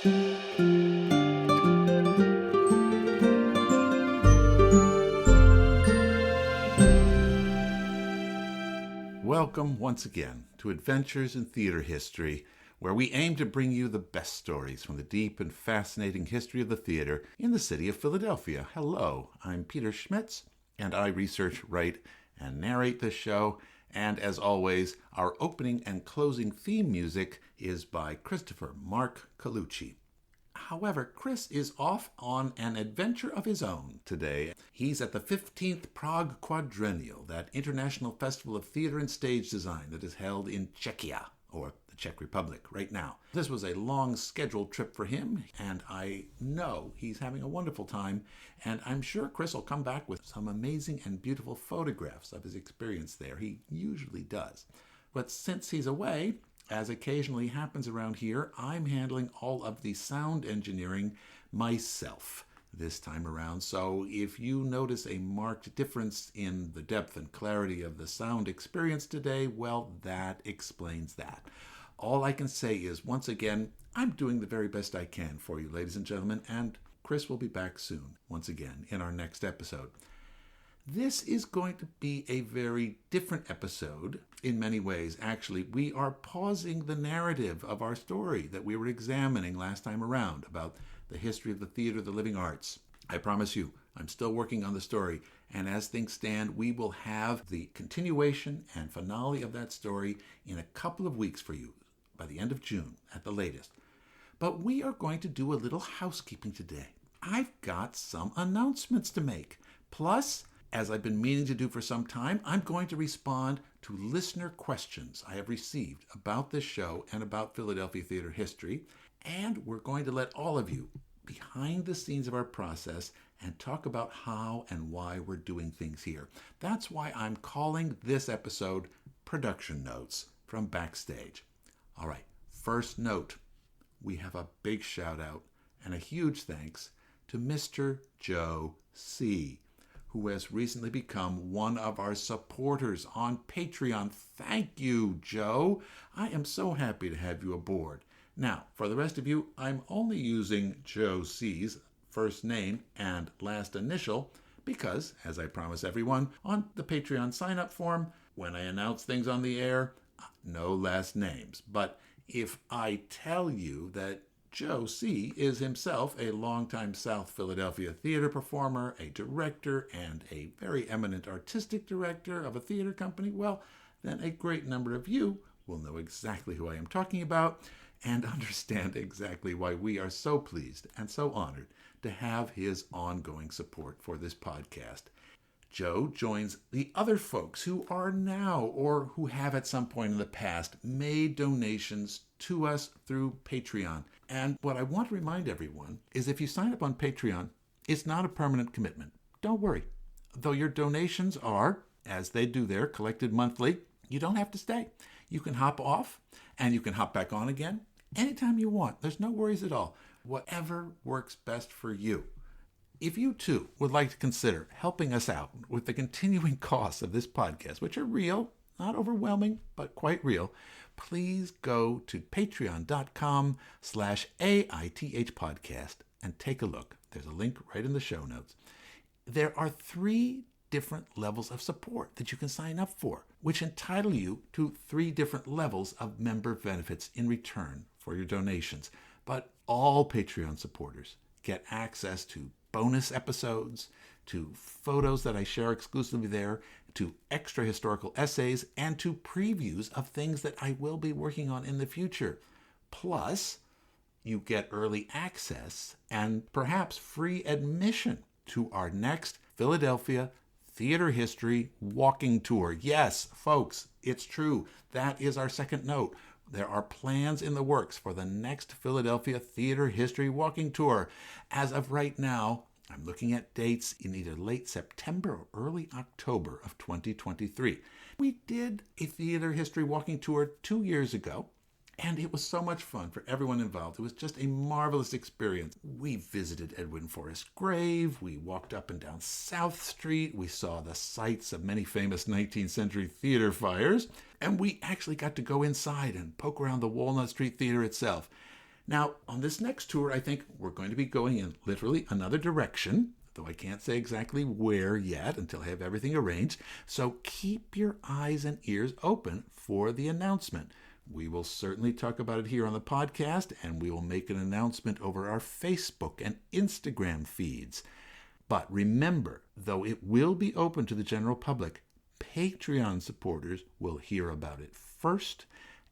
Welcome once again to Adventures in Theater History, where we aim to bring you the best stories from the deep and fascinating history of the theater in the city of Philadelphia. Hello, I'm Peter Schmitz, and I research, write, and narrate this show. And as always, our opening and closing theme music is by Christopher Mark Colucci. However, Chris is off on an adventure of his own today. He's at the 15th Prague Quadrennial, that international festival of theater and stage design that is held in Czechia, or the Czech Republic, right now. This was a long scheduled trip for him, and I know he's having a wonderful time, and I'm sure Chris will come back with some amazing and beautiful photographs of his experience there. He usually does. But since he's away, as occasionally happens around here, I'm handling all of the sound engineering myself this time around. So if you notice a marked difference in the depth and clarity of the sound experience today, well, that explains that. All I can say is, once again, I'm doing the very best I can for you, ladies and gentlemen, and Chris will be back soon, once again, in our next episode. This is going to be a very different episode in many ways. Actually, we are pausing the narrative of our story that we were examining last time around about the history of the theater of the living arts. I promise you, I'm still working on the story, and as things stand, we will have the continuation and finale of that story in a couple of weeks for you, by the end of June at the latest. But we are going to do a little housekeeping today. I've got some announcements to make. Plus, as I've been meaning to do for some time, I'm going to respond to listener questions I have received about this show and about Philadelphia theater history. And we're going to let all of you behind the scenes of our process and talk about how and why we're doing things here. That's why I'm calling this episode Production Notes from Backstage. All right, first note, we have a big shout out and a huge thanks to Mr. Joe C., who has recently become one of our supporters on Patreon. Thank you, Joe. I am so happy to have you aboard. Now, for the rest of you, I'm only using Joe C's first name and last initial because, as I promise everyone, on the Patreon sign-up form, when I announce things on the air, no last names. But if I tell you that Joe C. is himself a longtime South Philadelphia theater performer, a director, and a very eminent artistic director of a theater company, well, then a great number of you will know exactly who I am talking about and understand exactly why we are so pleased and so honored to have his ongoing support for this podcast. Joe joins the other folks who are now, or who have at some point in the past, made donations to us through Patreon. And what I want to remind everyone is if you sign up on Patreon, it's not a permanent commitment. Don't worry. Though your donations are, as they do there, collected monthly, you don't have to stay. You can hop off and you can hop back on again anytime you want. There's no worries at all. Whatever works best for you. If you too would like to consider helping us out with the continuing costs of this podcast, which are real, not overwhelming, but quite real, please go to patreon.com/AITH podcast and take a look. There's a link right in the show notes. There are 3 different levels of support that you can sign up for, which entitle you to 3 different levels of member benefits in return for your donations. But all Patreon supporters get access to bonus episodes, to photos that I share exclusively there, to extra historical essays, and to previews of things that I will be working on in the future. Plus, you get early access and perhaps free admission to our next Philadelphia Theater History Walking Tour. Yes, folks, it's true. That is our second note. There are plans in the works for the next Philadelphia Theater History Walking Tour. As of right now, I'm looking at dates in either late September or early October of 2023. We did a theater history walking tour 2 years ago, and it was so much fun for everyone involved. It was just a marvelous experience. We visited Edwin Forrest's grave. We walked up and down South Street. We saw the sites of many famous 19th century theater fires. And we actually got to go inside and poke around the Walnut Street Theater itself. Now, on this next tour, I think we're going to be going in literally another direction, though I can't say exactly where yet until I have everything arranged. So keep your eyes and ears open for the announcement. We will certainly talk about it here on the podcast, and we will make an announcement over our Facebook and Instagram feeds. But remember, though it will be open to the general public, Patreon supporters will hear about it first,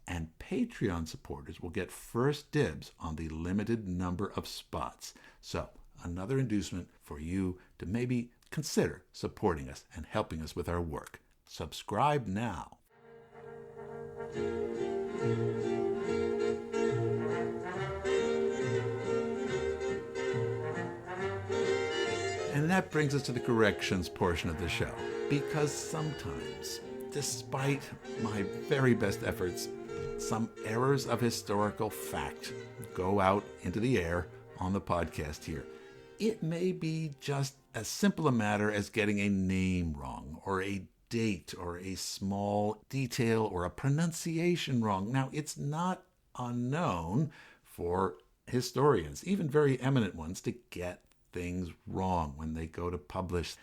and Patreon supporters will get first dibs on the limited number of spots. So, another inducement for you to maybe consider supporting us and helping us with our work. Subscribe now. And that brings us to the corrections portion of the show, because sometimes, despite my very best efforts, some errors of historical fact go out into the air on the podcast here. It may be just as simple a matter as getting a name wrong, or a date, or a small detail, or a pronunciation wrong. Now, it's not unknown for historians, even very eminent ones, to get things wrong when they go to publish.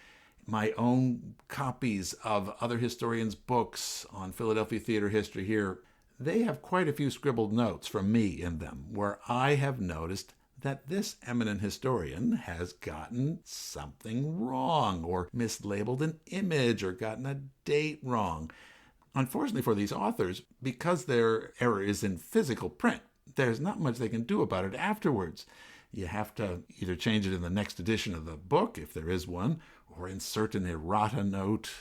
My own copies of other historians' books on Philadelphia theater history here, they have quite a few scribbled notes from me in them, where I have noticed that this eminent historian has gotten something wrong, or mislabeled an image, or gotten a date wrong. Unfortunately for these authors, because their error is in physical print, there's not much they can do about it afterwards. You have to either change it in the next edition of the book, if there is one, or insert an errata note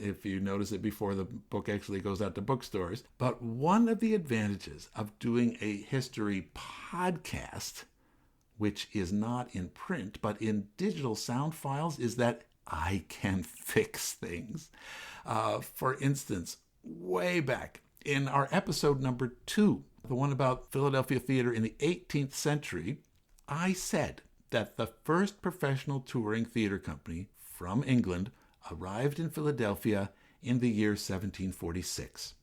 if you notice it before the book actually goes out to bookstores. But one of the advantages of doing a history podcast, which is not in print but in digital sound files, is that I can fix things. For instance, way back in our episode number 2, the one about Philadelphia theater in the 18th century, I said that the first professional touring theater company from England arrived in Philadelphia in the year 1746.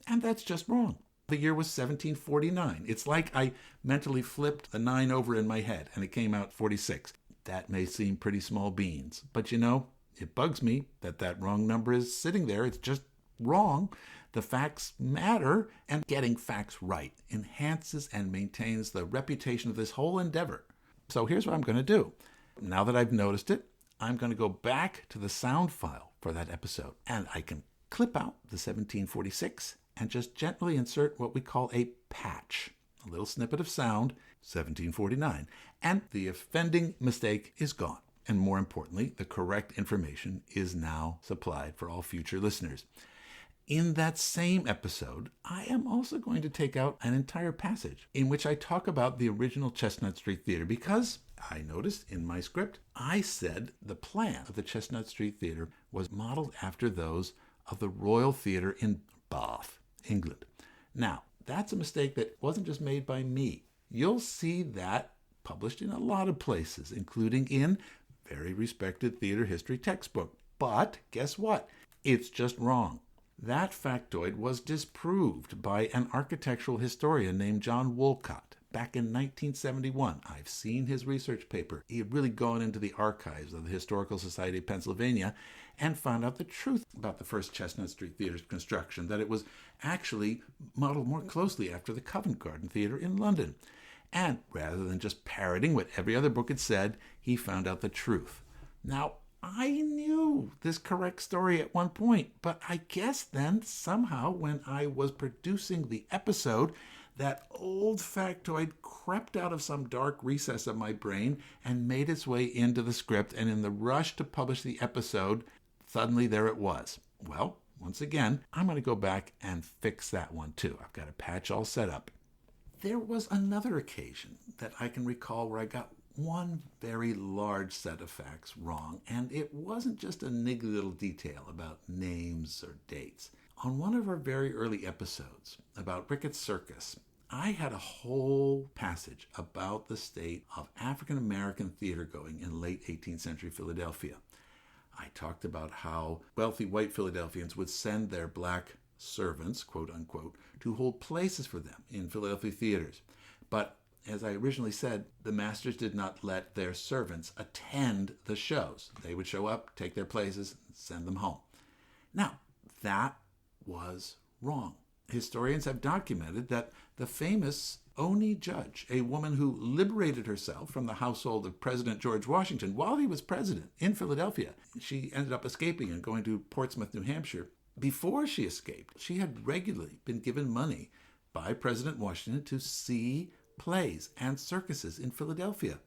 And that's just wrong. The year was 1749. It's like I mentally flipped the 9 over in my head and it came out 46. That may seem pretty small beans, but it bugs me that that wrong number is sitting there. It's just wrong. The facts matter, and getting facts right enhances and maintains the reputation of this whole endeavor. So here's what I'm going to do. Now that I've noticed it, I'm going to go back to the sound file for that episode, and I can clip out the 1746 and just gently insert what we call a patch, a little snippet of sound, 1749, and the offending mistake is gone. And more importantly, the correct information is now supplied for all future listeners. In that same episode, I am also going to take out an entire passage in which I talk about the original Chestnut Street Theatre, because I noticed in my script, I said the plan of the Chestnut Street Theatre was modeled after those of the Royal Theatre in Bath, England. Now, that's a mistake that wasn't just made by me. You'll see that published in a lot of places, including in very respected theater history textbook. But guess what? It's just wrong. That factoid was disproved by an architectural historian named John Wolcott back in 1971. I've seen his research paper. He had really gone into the archives of the Historical Society of Pennsylvania and found out the truth about the first Chestnut Street Theatre's construction, that it was actually modeled more closely after the Covent Garden Theatre in London. And rather than just parroting what every other book had said, he found out the truth. Now, I knew this correct story at one point, but I guess then somehow when I was producing the episode, that old factoid crept out of some dark recess of my brain and made its way into the script, and in the rush to publish the episode, suddenly there it was. Well, once again, I'm going to go back and fix that one too. I've got a patch all set up. There was another occasion that I can recall where I got one very large set of facts wrong, and it wasn't just a niggly little detail about names or dates. On one of our very early episodes about Ricketts Circus, I had a whole passage about the state of African American theater going in late 18th century Philadelphia. I talked about how wealthy white Philadelphians would send their black servants, quote unquote, to hold places for them in Philadelphia theaters. But as I originally said, the masters did not let their servants attend the shows. They would show up, take their places, and send them home. Now, that was wrong. Historians have documented that the famous Oni Judge, a woman who liberated herself from the household of President George Washington while he was president in Philadelphia, she ended up escaping and going to Portsmouth, New Hampshire. Before she escaped, she had regularly been given money by President Washington to see plays and circuses in Philadelphia.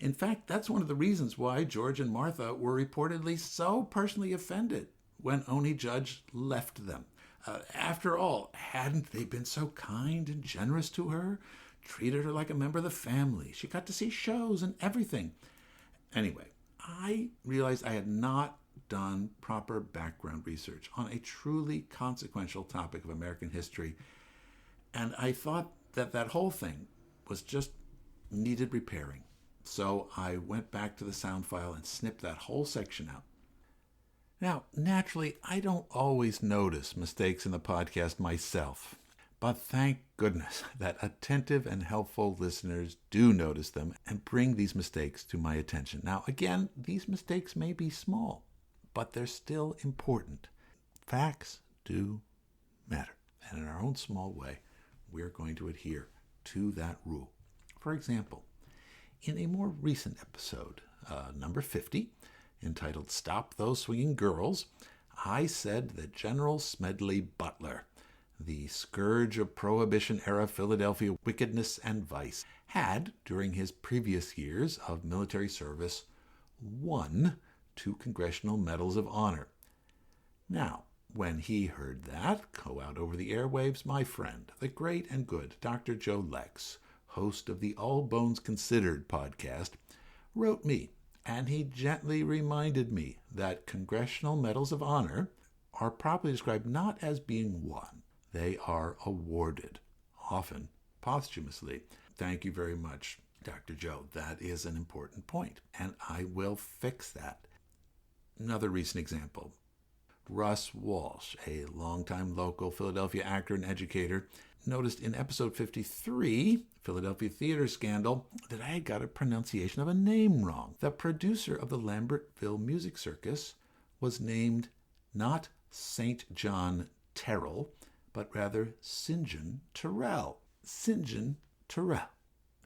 In fact, that's one of the reasons why George and Martha were reportedly so personally offended when Oni Judge left them. After all, hadn't they been so kind and generous to her? Treated her like a member of the family. She got to see shows and everything. Anyway, I realized I had not done proper background research on a truly consequential topic of American history, and I thought that whole thing was just needed repairing. So I went back to the sound file and snipped that whole section out. Now, naturally, I don't always notice mistakes in the podcast myself, but thank goodness that attentive and helpful listeners do notice them and bring these mistakes to my attention. Now, again, these mistakes may be small, but they're still important. Facts do matter, and in our own small way, we're going to adhere to that rule. For example, in a more recent episode, number 50, entitled Stop Those Swinging Girls, I said that General Smedley Butler, the scourge of Prohibition-era Philadelphia wickedness and vice, had, during his previous years of military service, won 2 Congressional Medals of Honor. Now, when he heard that go out over the airwaves, my friend, the great and good Dr. Joe Lex, host of the All Bones Considered podcast, wrote me, and he gently reminded me that Congressional Medals of Honor are properly described not as being won. They are awarded, often posthumously. Thank you very much, Dr. Joe. That is an important point, and I will fix that. Another recent example, Russ Walsh, a longtime local Philadelphia actor and educator, noticed in episode 53, Philadelphia Theatre Scandal, that I had got a pronunciation of a name wrong. The producer of the Lambertville Music Circus was named not St. John Terrell, but rather St. John Terrell. St. John Terrell.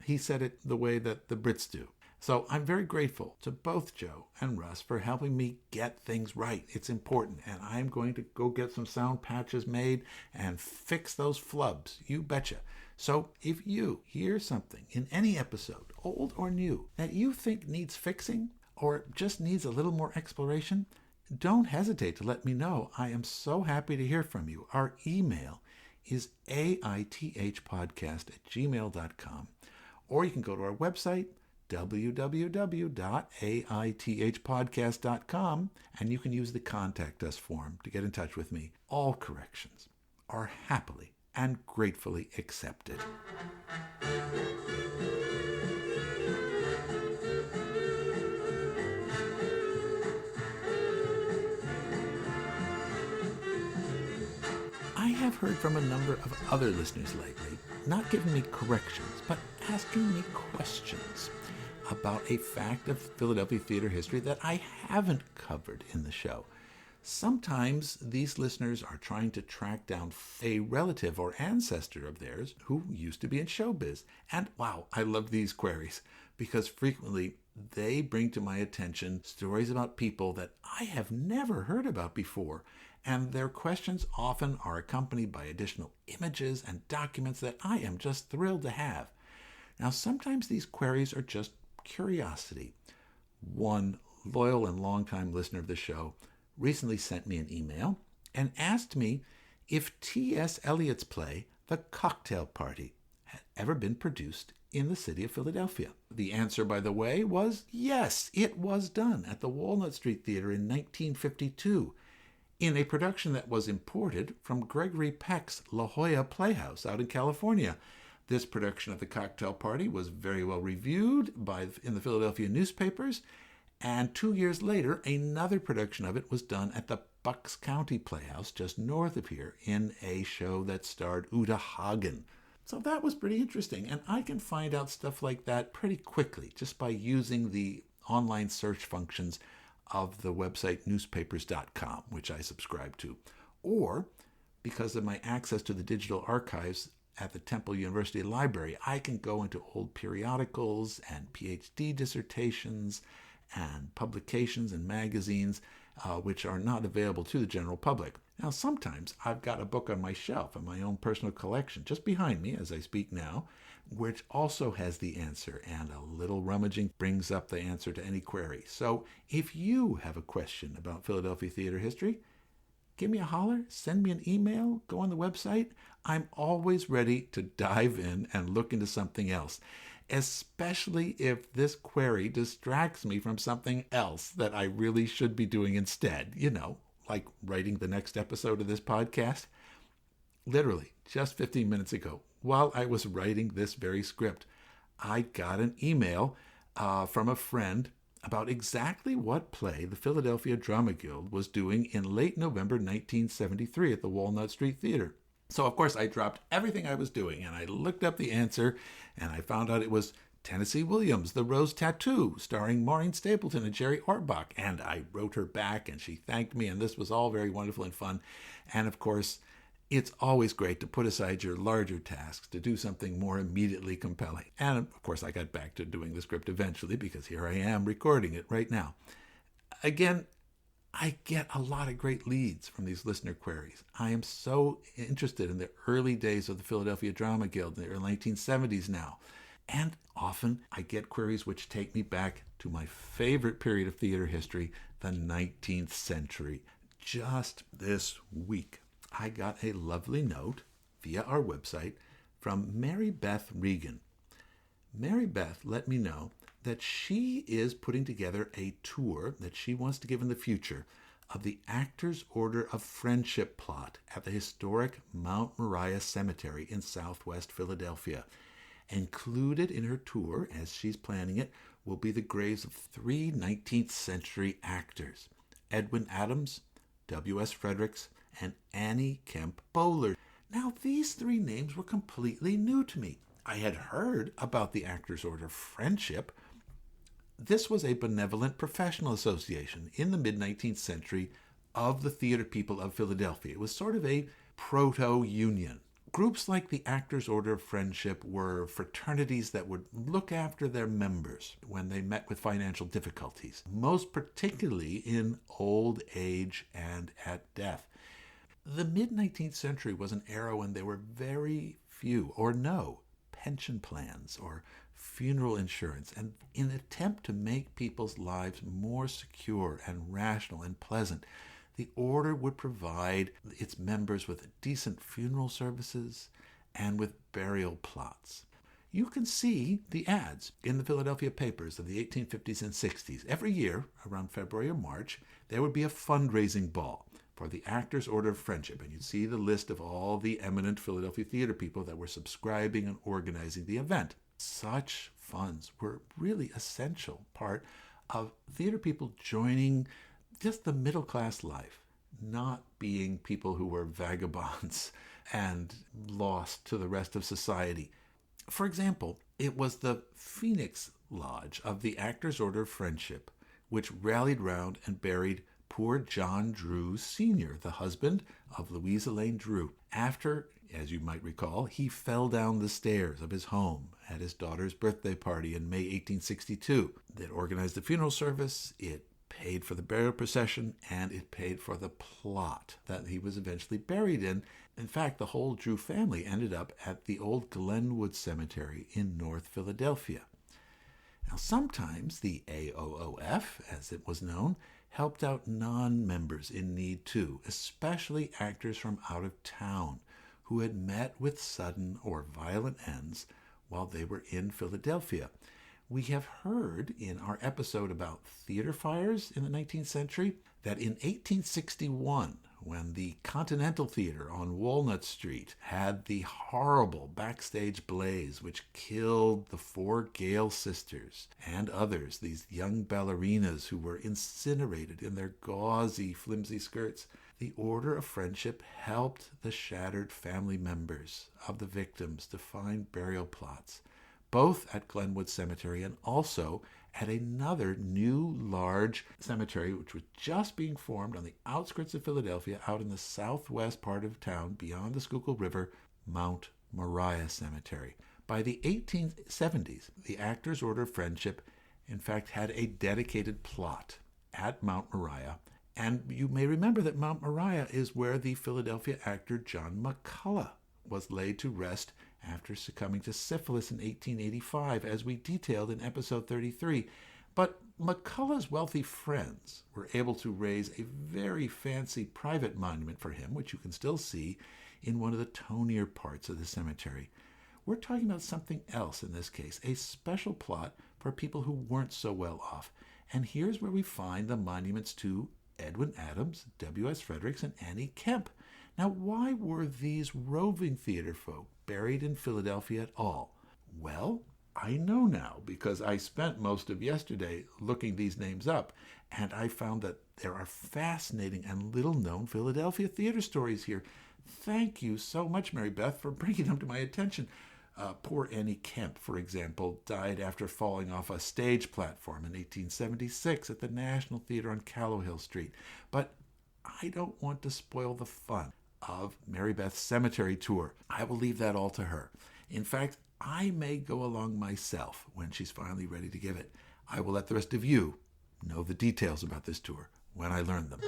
He said it the way that the Brits do. So I'm very grateful to both Joe and Russ for helping me get things right. It's important, and I'm going to go get some sound patches made and fix those flubs. You betcha. So if you hear something in any episode, old or new, that you think needs fixing or just needs a little more exploration, don't hesitate to let me know. I am so happy to hear from you. Our email is aithpodcast@gmail.com, or you can go to our website, www.aithpodcast.com, and you can use the Contact Us form to get in touch with me. All corrections are happily and gratefully accepted. I have heard from a number of other listeners lately, not giving me corrections, but asking me questions about a fact of Philadelphia theater history that I haven't covered in the show. Sometimes these listeners are trying to track down a relative or ancestor of theirs who used to be in showbiz. And wow, I love these queries because frequently they bring to my attention stories about people that I have never heard about before. And their questions often are accompanied by additional images and documents that I am just thrilled to have. Now, sometimes these queries are just curiosity. One loyal and longtime listener of the show recently sent me an email and asked me if T.S. Eliot's play, The Cocktail Party, had ever been produced in the city of Philadelphia. The answer, by the way, was yes, it was done at the Chestnut Street Theatre in 1952 in a production that was imported from Gregory Peck's La Jolla Playhouse out in California. This production of The Cocktail Party was very well reviewed in the Philadelphia newspapers, and 2 years later, another production of it was done at the Bucks County Playhouse just north of here in a show that starred Uta Hagen. So that was pretty interesting. And I can find out stuff like that pretty quickly just by using the online search functions of the website newspapers.com, which I subscribe to. Or because of my access to the digital archives at the Temple University Library, I can go into old periodicals and PhD dissertations and publications and magazines which are not available to the general public. Now, sometimes I've got a book on my shelf in my own personal collection, just behind me as I speak now, which also has the answer, and a little rummaging brings up the answer to any query. So if you have a question about Philadelphia theater history, give me a holler, send me an email, go on the website. I'm always ready to dive in and look into something else, especially if this query distracts me from something else that I really should be doing instead, like writing the next episode of this podcast. Literally, just 15 minutes ago, while I was writing this very script, I got an email from a friend about exactly what play the Philadelphia Drama Guild was doing in late November 1973 at the Chestnut Street Theatre. So, of course, I dropped everything I was doing, and I looked up the answer, and I found out it was Tennessee Williams' The Rose Tattoo, starring Maureen Stapleton and Jerry Orbach. And I wrote her back, and she thanked me, and this was all very wonderful and fun. And, of course, it's always great to put aside your larger tasks to do something more immediately compelling. And, of course, I got back to doing the script eventually, because here I am recording it right now. Again, I get a lot of great leads from these listener queries. I am so interested in the early days of the Philadelphia Drama Guild in the early 1970s now. And often I get queries which take me back to my favorite period of theater history, the 19th century. Just this week, I got a lovely note via our website from Mary Beth Regan. Mary Beth let me know that she is putting together a tour that she wants to give in the future of the Actors' Order of Friendship plot at the historic Mount Moriah Cemetery in southwest Philadelphia. Included in her tour, as she's planning it, will be the graves of 3 19th century actors: Edwin Adams, W.S. Fredericks, and Annie Kemp Bowler. Now, these 3 names were completely new to me. I had heard about the Actors' Order of Friendship. This was a benevolent professional association in the mid-19th century of the theater people of Philadelphia. It was sort of a proto-union. Groups like the Actors' Order of Friendship were fraternities that would look after their members when they met with financial difficulties, most particularly in old age and at death. The mid-19th century was an era when there were very few or no pension plans or funeral insurance, and in an attempt to make people's lives more secure and rational and pleasant, the order would provide its members with decent funeral services and with burial plots. You can see the ads in the Philadelphia papers of the 1850s and 60s. Every year, around February or March, there would be a fundraising ball for the Actors' Order of Friendship, and you'd see the list of all the eminent Philadelphia theater people that were subscribing and organizing the event. Such funds were really essential part of theater people joining just the middle-class life, not being people who were vagabonds and lost to the rest of society. For example, it was the Phoenix Lodge of the Actors' Order of Friendship which rallied round and buried poor John Drew Sr., the husband of Louisa Lane Drew, after, as you might recall, he fell down the stairs of his home at his daughter's birthday party in May 1862. It organized the funeral service, it paid for the burial procession, and it paid for the plot that he was eventually buried in. In fact, the whole Drew family ended up at the old Glenwood Cemetery in North Philadelphia. Now, sometimes the AOOF, as it was known, helped out non-members in need too, especially actors from out of town who had met with sudden or violent ends while they were in Philadelphia. We have heard in our episode about theater fires in the 19th century that in 1861, when the Continental Theater on Walnut Street had the horrible Backstage blaze which killed the 4 Gale sisters and others, these young ballerinas who were incinerated in their gauzy, flimsy skirts, The Order of Friendship helped the shattered family members of the victims to find burial plots, both at Glenwood Cemetery and also at another new large cemetery which was just being formed on the outskirts of Philadelphia out in the southwest part of town beyond the Schuylkill River, Mount Moriah Cemetery. By the 1870s, the Actors' Order of Friendship, in fact, had a dedicated plot at Mount Moriah. And you may remember that Mount Moriah is where the Philadelphia actor John McCullough was laid to rest after succumbing to syphilis in 1885, as we detailed in episode 33. But McCullough's wealthy friends were able to raise a very fancy private monument for him, which you can still see in one of the tonier parts of the cemetery. We're talking about something else in this case, a special plot for people who weren't so well off. And here's where we find the monuments to Edwin Adams, W.S. Fredericks, and Annie Kemp. Now, why were these roving theater folk buried in Philadelphia at all? Well, I know now because I spent most of yesterday looking these names up, and I found that there are fascinating and little-known Philadelphia theater stories here. Thank you so much, Mary Beth, for bringing them to my attention. Poor Annie Kemp, for example, died after falling off a stage platform in 1876 at the National Theater on Callowhill Street. But I don't want to spoil the fun of Mary Beth's cemetery tour. I will leave that all to her. In fact, I may go along myself when she's finally ready to give it. I will let the rest of you know the details about this tour when I learn them.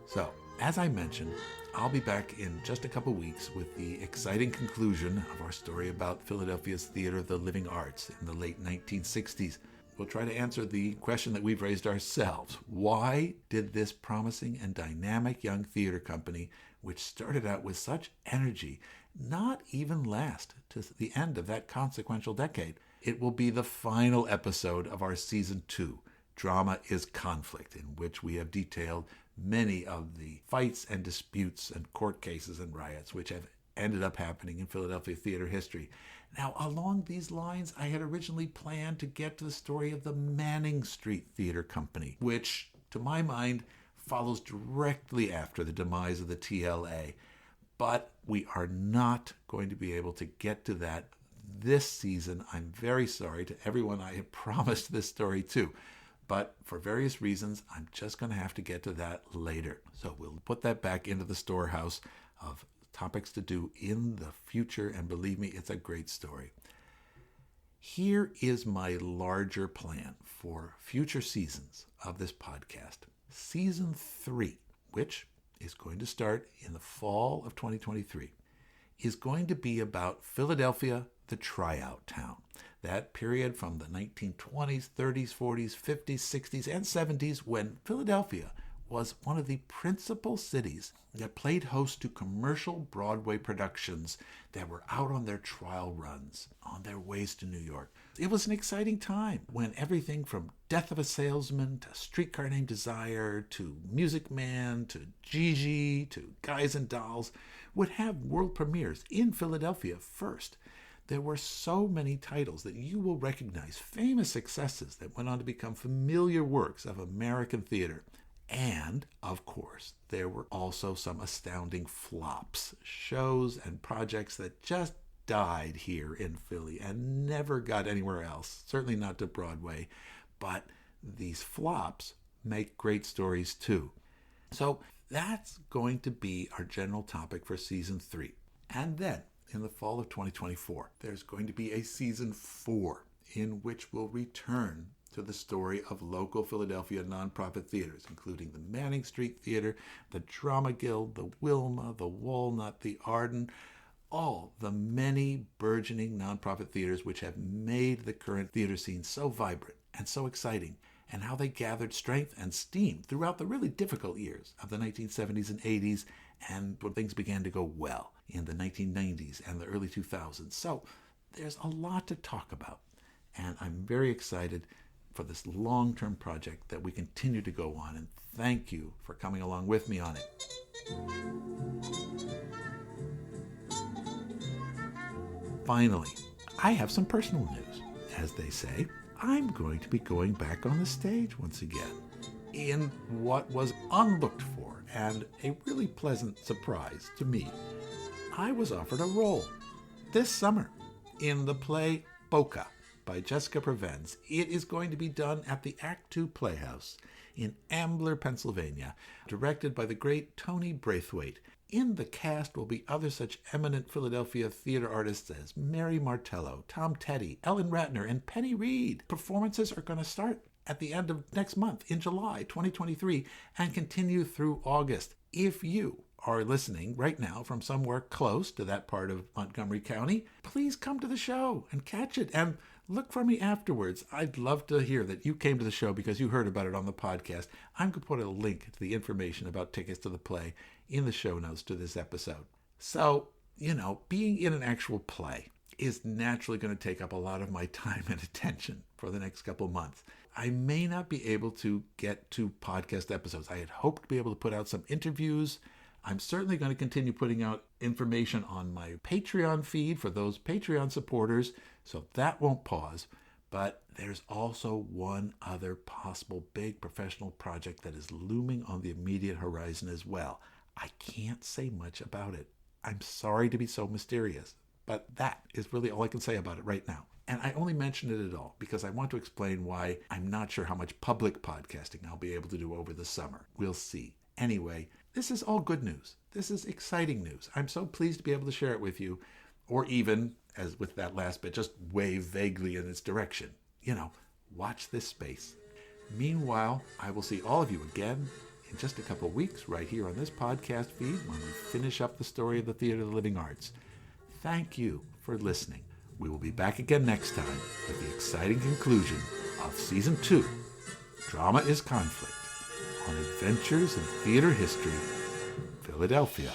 So, as I mentioned, I'll be back in just a couple weeks with the exciting conclusion of our story about Philadelphia's Theater of the Living Arts in the late 1960s. We'll try to answer the question that we've raised ourselves. Why did this promising and dynamic young theater company, which started out with such energy, not even last to the end of that consequential decade? It will be the final episode of our Season 2, Drama is Conflict, in which we have detailed many of the fights and disputes and court cases and riots which have ended up happening in Philadelphia theater history. Now, along these lines, I had originally planned to get to the story of the Manning Street Theatre Company, which, to my mind, follows directly after the demise of the TLA. But we are not going to be able to get to that this season. I'm very sorry to everyone I have promised this story to. But for various reasons, I'm just going to have to get to that later. So we'll put that back into the storehouse of topics to do in the future, and believe me, it's a great story. Here is my larger plan for future seasons of this podcast. Season 3, which is going to start in the fall of 2023, is going to be about Philadelphia, the tryout town. That period from the 1920s, 30s, 40s, 50s, 60s, and 70s when Philadelphia was one of the principal cities that played host to commercial Broadway productions that were out on their trial runs, on their ways to New York. It was an exciting time when everything from Death of a Salesman to Streetcar Named Desire to Music Man to Gigi to Guys and Dolls would have world premieres in Philadelphia first. There were so many titles that you will recognize, famous successes that went on to become familiar works of American theater. And, of course, there were also some astounding flops, shows and projects that just died here in Philly and never got anywhere else, certainly not to Broadway. But these flops make great stories too. So that's going to be our general topic for Season 3. And then, in the fall of 2024, there's going to be a Season 4 in which we'll return to the story of local Philadelphia nonprofit theaters, including the Manning Street Theater, the Drama Guild, the Wilma, the Walnut, the Arden, all the many burgeoning nonprofit theaters which have made the current theater scene so vibrant and so exciting, and how they gathered strength and steam throughout the really difficult years of the 1970s and 80s, and when things began to go well in the 1990s and the early 2000s. So there's a lot to talk about, and I'm very excited for this long-term project that we continue to go on, and thank you for coming along with me on it. finally, I have some personal news. As they say, I'm going to be going back on the stage once again in what was unlooked for and a really pleasant surprise to me. I was offered a role this summer in the play Boca by Jessica Prevens. It is going to be done at the Act Two Playhouse in Ambler, Pennsylvania, directed by the great Tony Braithwaite. In the cast will be other such eminent Philadelphia theater artists as Mary Martello, Tom Teddy, Ellen Ratner, and Penny Reed. Performances are going to start at the end of next month in July 2023 and continue through August. If you are listening right now from somewhere close to that part of Montgomery County, please come to the show and catch it and look for me afterwards. I'd love to hear that you came to the show because you heard about it on the podcast. I'm going to put a link to the information about tickets to the play in the show notes to this episode. So, being in an actual play is naturally going to take up a lot of my time and attention for the next couple months. I may not be able to get to podcast episodes. I had hoped to be able to put out some interviews. I'm certainly going to continue putting out information on my Patreon feed for those Patreon supporters, so that won't pause. But there's also one other possible big professional project that is looming on the immediate horizon as well. I can't say much about it. I'm sorry to be so mysterious, but that is really all I can say about it right now. And I only mention it at all because I want to explain why I'm not sure how much public podcasting I'll be able to do over the summer. We'll see. Anyway, this is all good news. This is exciting news. I'm so pleased to be able to share it with you, or even, as with that last bit, just wave vaguely in its direction. Watch this space. Meanwhile, I will see all of you again in just a couple of weeks right here on this podcast feed when we finish up the story of the Theater of the Living Arts. Thank you for listening. We will be back again next time with the exciting conclusion of Season 2, Drama is Conflict, on Adventures in Theater History, Philadelphia.